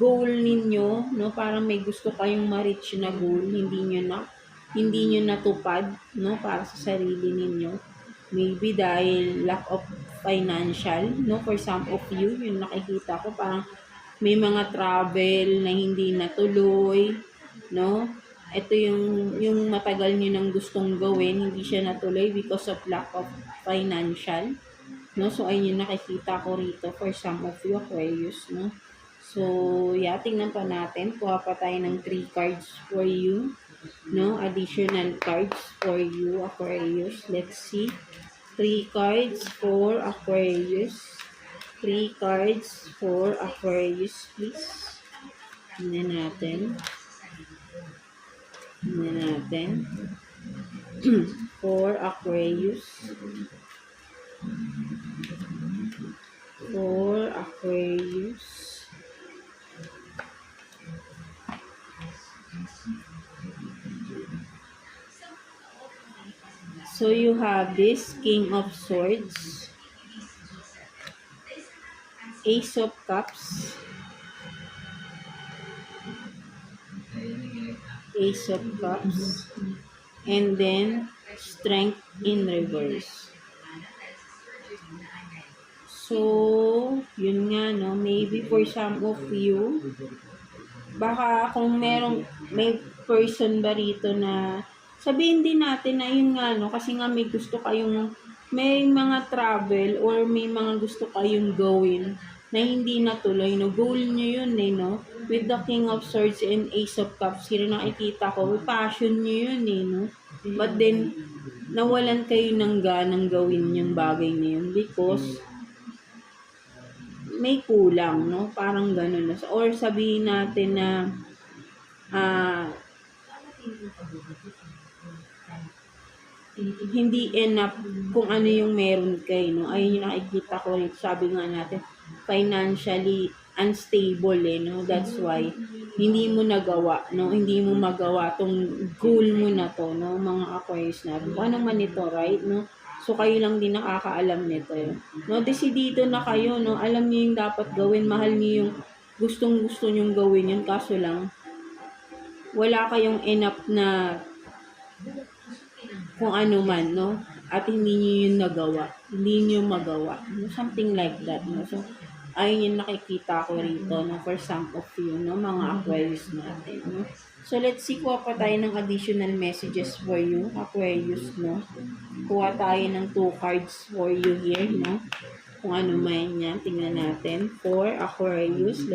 goal ninyo, no? Parang may gusto kayong ma-reach na goal, hindi nyo natupad, no? Para sa sarili ninyo. Maybe dahil lack of financial, no? For some of you, yung nakikita ko, parang may mga travel na hindi natuloy, no? Ito yung matagal nyo nang gustong gawin, hindi siya natuloy because of lack of financial, no? So, ayun yung nakikita ko rito for some of you, Aquarius, no? So, yeah, tingnan pa natin. Kuha pa tayo ng 3 cards for you, no? Additional cards for you, Aquarius. Let's see. 3 cards for Aquarius. 3 cards for Aquarius, please. Tingnan natin. Tingnan natin. For Aquarius. For Aquarius. So you have this King of Swords, Ace of Cups, Ace of Cups, and then Strength in reverse. So, yun nga, no? Maybe for some of you, baka kung may person ba rito na sabihin din natin na yun nga, no? Kasi nga may mga travel or may mga gusto kayong gawin na hindi natuloy, no? Goal nyo yun, no? With the King of Swords and Ace of Cups, here nakikita ko, passion nyo yun, no? But then, nawalan kayo ng ganang gawin yung bagay na yun because may kulang, no? Parang ganun. Or sabihin natin na hindi enough kung ano yung meron kayo, no? Ayun yung nakikita ko rin. Sabi nga natin, financially unstable, no? That's why, hindi mo nagawa, no? Hindi mo magawa tong goal mo na to, no? Mga Aquarius na. Ano man ito, right, no? So, kayo lang din nakakaalam nito, no? Desidido na kayo, no? Alam niyo yung dapat gawin. Mahal niyo yung gustong-gusto nyong gawin yun. Kaso lang, wala kayong enough na kung ano man, no? At hindi niyo yun nagawa. Hindi niyo magawa. No? Something like that, no? So, ayun yung nakikita ko rito, no? For some of you, no? Mga Aquarius natin, no? So, let's see, kuha pa tayo ng additional messages for you, Aquarius, no? Kuha tayo ng 2 cards for you here, no? Kung ano man yan, tingnan natin. For Aquarius,